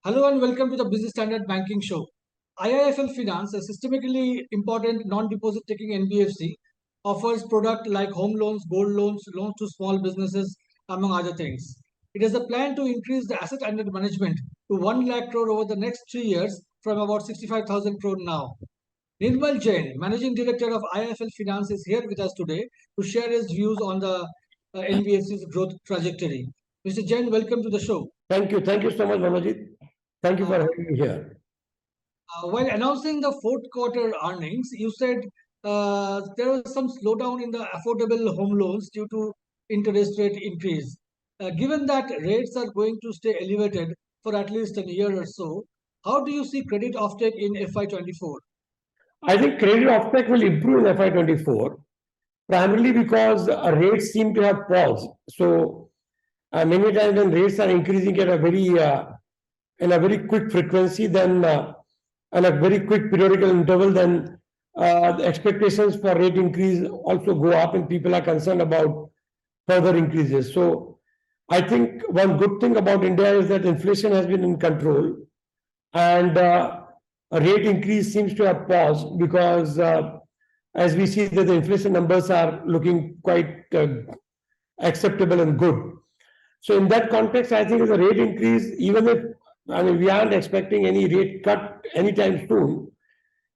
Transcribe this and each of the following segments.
Hello and welcome to the Business Standard Banking Show. IIFL Finance, a systemically important non-deposit taking NBFC, offers products like home loans, gold loans, loans to small businesses, among other things. It has a plan to increase the asset under management to 1 lakh crore over the next 3 years from about 65,000 crore now. Nirmal Jain, Managing Director of IIFL Finance, is here with us today to share his views on the NBFC's growth trajectory. Mr. Jain, welcome to the show. Thank you. Thank you so much, Manojit. Thank you for Uh, having me here. While announcing the fourth quarter earnings, you said there was some slowdown in the affordable home loans due to interest rate increase. Given that rates are going to stay elevated for at least a year or so, how do you see credit offtake in FY24? I think credit offtake will improve in FY24, primarily because rates seem to have paused. So many times when rates are increasing at a very quick frequency, then and a very quick periodical interval, then the expectations for rate increase also go up, and people are concerned about further increases. So I think one good thing about India is that inflation has been in control, and a rate increase seems to have paused because as we see that the inflation numbers are looking quite acceptable and good. So in that context, I think the rate increase, even if we aren't expecting any rate cut anytime soon,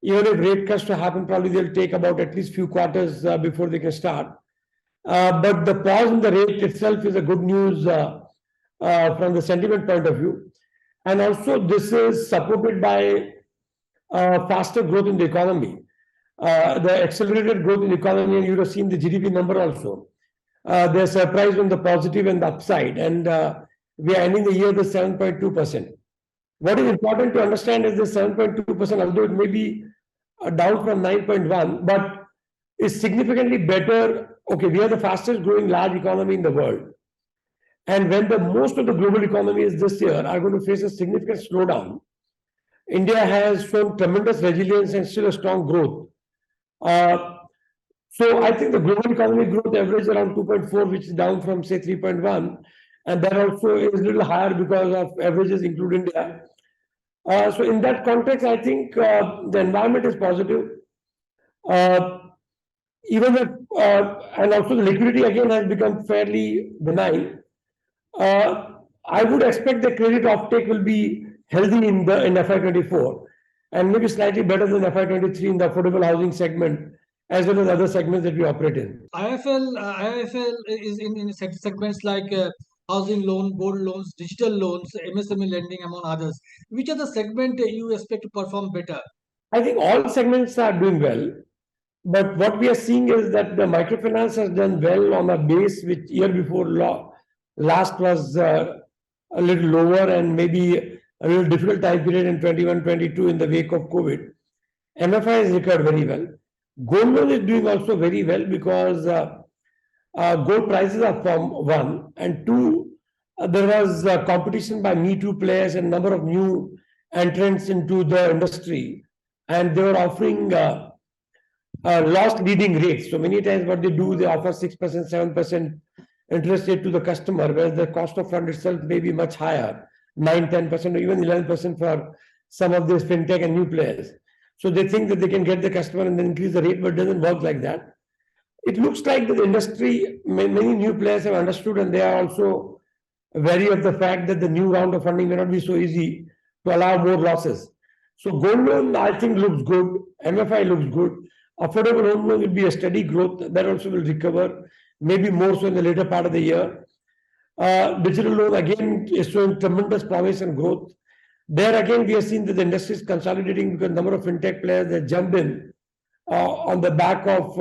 even if rate cuts to happen, probably they'll take about at least few quarters before they can start. But the pause in the rate itself is a good news from the sentiment point of view. And also this is supported by faster growth in the economy. The accelerated growth in the economy, and you have seen the GDP number also. They're surprised on the positive and the upside, and we are ending the year with 7.2%. What is important to understand is the 7.2%, although it may be down from 9.1, but is significantly better. Okay, we are the fastest growing large economy in the world. And when the most of the global economies this year are going to face a significant slowdown, India has shown tremendous resilience and still a strong growth. So I think the global economy growth average around 2.4, which is down from say 3.1, and that also is a little higher because of averages include India. So in that context, I think the environment is positive. Even if, and also the liquidity again has become fairly benign. I would expect the credit offtake will be healthy in FY24 and maybe slightly better than FY23 in the affordable housing segment as well as other segments that we operate in. IIFL is in segments like housing loan, gold loans, digital loans, MSME lending, among others. Which are the segment you expect to perform better? I think all segments are doing well. But what we are seeing is that the microfinance has done well on a base which year before last was a little lower and maybe a little difficult time period in 21-22 in the wake of COVID. MFI has recovered very well. Gold loan is doing also very well because gold prices are from one, and two, there was competition by Me Too players and number of new entrants into the industry, and they were offering lost leading rates. So many times what they do, they offer 6%, 7% interest rate to the customer, whereas the cost of fund itself may be much higher, 9, 10%, or even 11% for some of these fintech and new players. So they think that they can get the customer and then increase the rate, but it doesn't work like that. It looks like the industry, many new players have understood, and they are also wary of the fact that the new round of funding may not be so easy to allow more losses. So gold loan, I think, looks good. MFI looks good. Affordable home loan will be a steady growth that also will recover, maybe more so in the later part of the year. Digital loan again is showing tremendous promise and growth. There again, we have seen that the industry is consolidating because number of fintech players that jumped in on the back of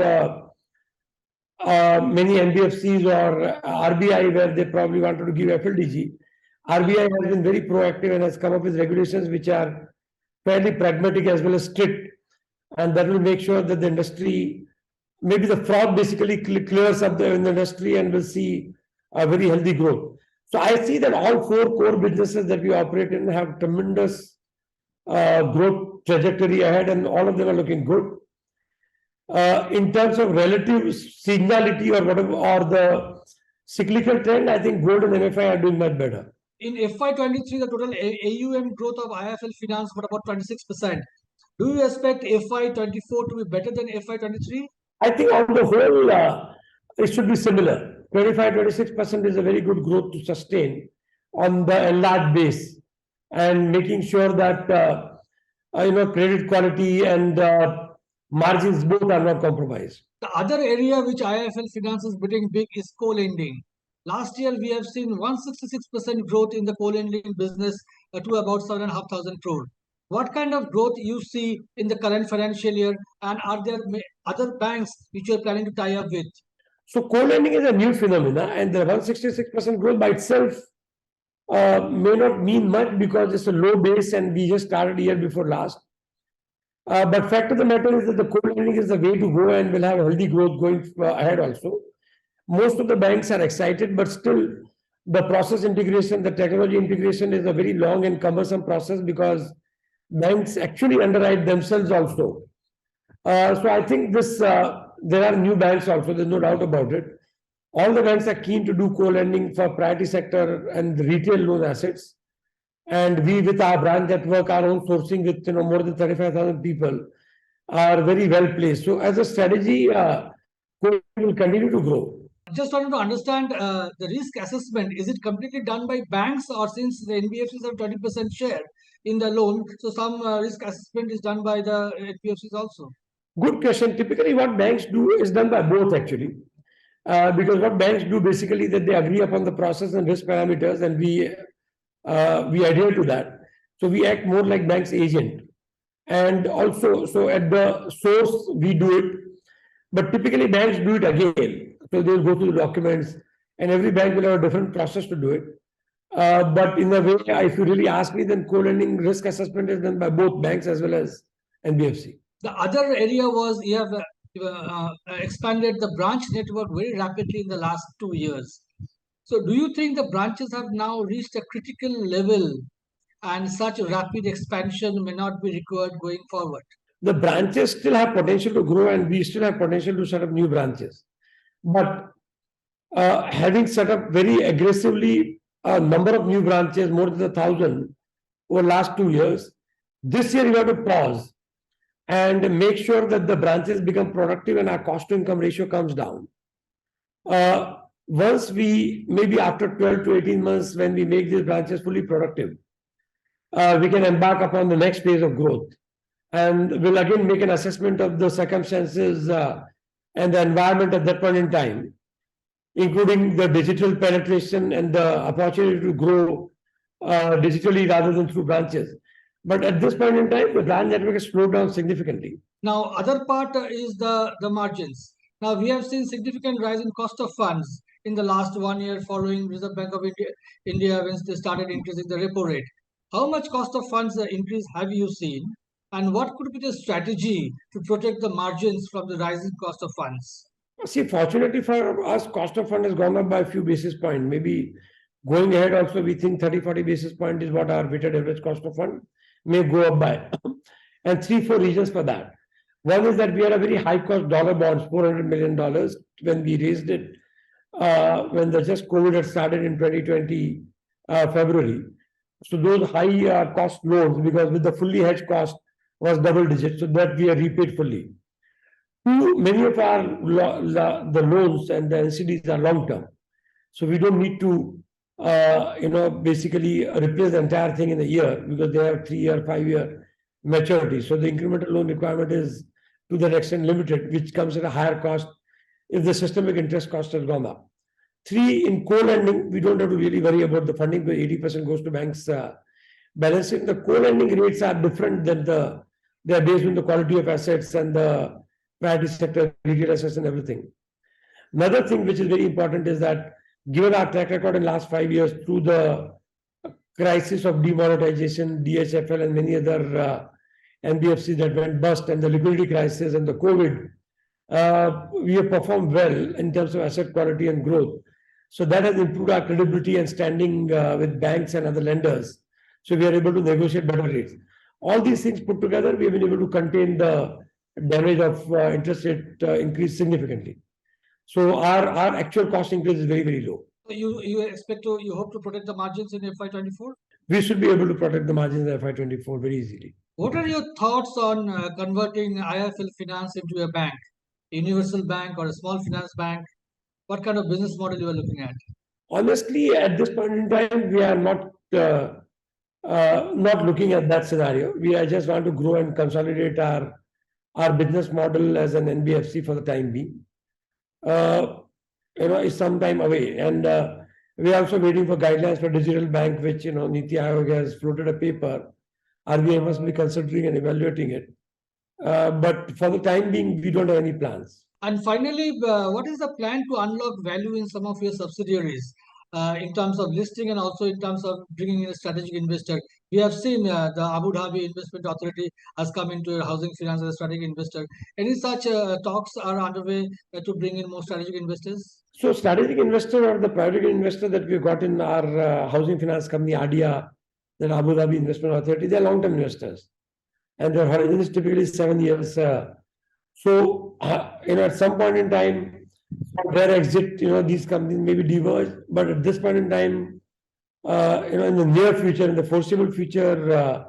many NBFCs or RBI, where they probably wanted to give FLDG. RBI has been very proactive and has come up with regulations which are fairly pragmatic as well as strict, and that will make sure that the industry, maybe the fraud basically clears up in the industry, and we'll see a very healthy growth. So I see that all four core businesses that we operate in have tremendous growth trajectory ahead, and all of them are looking good. In terms of relative seasonality or whatever, or the cyclical trend, I think gold and MFI are doing much better. In FY23, the total AUM growth of IIFL Finance was about 26%. Do you expect FY24 to be better than FY23? I think on the whole, it should be similar. 25-26% is a very good growth to sustain on the enlarged base, and making sure that credit quality and margins both are not compromised. The other area which IIFL Finance is bidding big is co-lending. Last year, we have seen 166% growth in the co-lending business to about 7,500 crore. What kind of growth you see in the current financial year, and are there other banks which you are planning to tie up with? So co-lending is a new phenomena, and the 166% growth by itself may not mean much because it's a low base and we just started year before last. But fact of the matter is that the co-lending is the way to go and will have healthy growth going ahead also. Most of the banks are excited, but still the process integration, the technology integration is a very long and cumbersome process because banks actually underwrite themselves also. So I think there are new banks also, there's no doubt about it. All the banks are keen to do co-lending for priority sector and retail loan assets. And we, with our branch network, our own sourcing with more than 35,000 people, are very well placed. So as a strategy, co-lending will continue to grow. Just wanted to understand the risk assessment. Is it completely done by banks, or since the NBFCs have 20% share in the loan, so some risk assessment is done by the NBFCs also? Good question. Typically, what banks do is done by both actually. Because what banks do basically that they agree upon the process and risk parameters, and we adhere to that. So we act more like bank's agent, and also so at the source we do it, but typically banks do it again. So they'll go through the documents, and every bank will have a different process to do it. But in a way, if you really ask me, then co-lending risk assessment is done by both banks as well as NBFC. The other area was you have expanded the branch network very rapidly in the last 2 years. So do you think the branches have now reached a critical level and such rapid expansion may not be required going forward? The branches still have potential to grow, and we still have potential to set up new branches. But having set up very aggressively a number of new branches, more than 1,000 over the last 2 years, this year we have to pause and make sure that the branches become productive and our cost to income ratio comes down. Once we, maybe after 12 to 18 months, when we make these branches fully productive, we can embark upon the next phase of growth. And we'll again make an assessment of the circumstances and the environment at that point in time, including the digital penetration and the opportunity to grow digitally rather than through branches. But at this point in time, the branch network has slowed down significantly. Now, other part is the margins. Now, we have seen significant rise in cost of funds in the last 1 year following Reserve Bank of India when they started increasing the repo rate. How much cost of funds increase have you seen? And what could be the strategy to protect the margins from the rising cost of funds? See, fortunately for us, cost of fund has gone up by a few basis points. Maybe going ahead also, we think 30-40 basis points is what our weighted average cost of fund may go up by. And 3-4 reasons for that. One is that we had a very high cost dollar bonds, $400 million, when we raised it, when the just COVID had started in 2020, February. So those high cost loans, because with the fully hedged cost was double digit, so that we are repaid fully. Two, many of our the loans and the NCDs are long term. So we don't need to basically replace the entire thing in a year because they have 3-year, 5-year maturity. So the incremental loan requirement is to that extent limited, which comes at a higher cost if the systemic interest cost has gone up. 3, in co-lending, we don't have to really worry about the funding because 80% goes to banks balancing. The co-lending rates are different than they are based on the quality of assets and the priority sector, retail assets and everything. Another thing which is very important is that given our track record in the last 5 years through the crisis of demonetization, DHFL and many other NBFCs that went bust, and the liquidity crisis and the COVID, we have performed well in terms of asset quality and growth. So that has improved our credibility and standing with banks and other lenders. So we are able to negotiate better rates. All these things put together, we have been able to contain the damage of interest rate increase significantly. So our actual cost increase is very, very low. You hope to protect the margins in FY24? We should be able to protect the margins in FY24 very easily. What are your thoughts on converting IIFL Finance into a bank, universal bank or a small finance bank? What kind of business model you are looking at? Honestly, at this point in time, we are not looking at that scenario. We are just want to grow and consolidate our business model as an NBFC for the time being. Uh, is some time away, and we are also waiting for guidelines for digital bank, which Niti Aayog has floated a paper. RBI must be considering and evaluating it. But for the time being, we don't have any plans. And finally, what is the plan to unlock value in some of your subsidiaries in terms of listing and also in terms of bringing in a strategic investor? We have seen the Abu Dhabi Investment Authority has come into housing finance as a strategic investor. Any such talks are underway to bring in more strategic investors? So, strategic investor or the private investor that we got in our housing finance company, ADIA, then Abu Dhabi Investment Authority, they are long-term investors, and their horizon is typically 7 years. At some point in time, for their exit, these companies may be diverged, but at this point in time, in the near future, in the foreseeable future,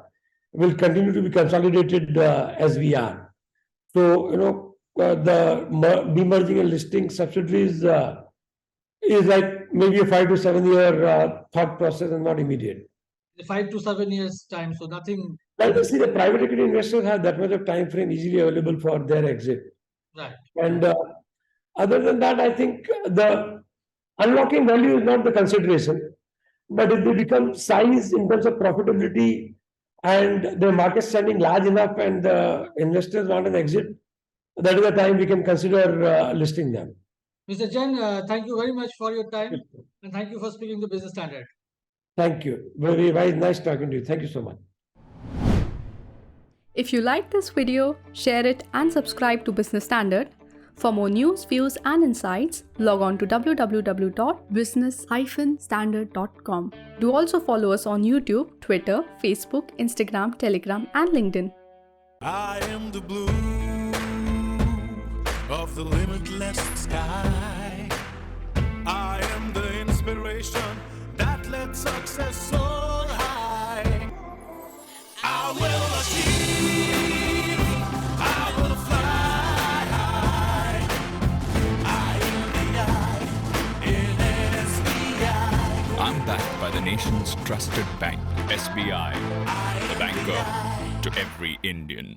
will continue to be consolidated as we are. So, the demerging and listing subsidiaries is like maybe a 5 to 7 year thought process and not immediate. 5 to 7 years time, so nothing. Like you see, the private equity investors have that much of time frame easily available for their exit. Right. And other than that, I think the unlocking value is not the consideration, but if they become size in terms of profitability and the market standing large enough and the investors want an exit, that is the time we can consider listing them. Mr. Jain, thank you very much for your time and thank you for speaking to Business Standard. Thank you. Very, very nice talking to you. Thank you so much. If you like this video, share it and subscribe to Business Standard. For more news, views and insights, log on to www.business-standard.com. Do also follow us on YouTube, Twitter, Facebook, Instagram, Telegram and LinkedIn. I am the blue of the limitless sky. I am the inspiration that led success soar high. I will achieve, I will fly high. I am the I in SBI. I'm backed by the nation's trusted bank, SBI, the banker to every Indian.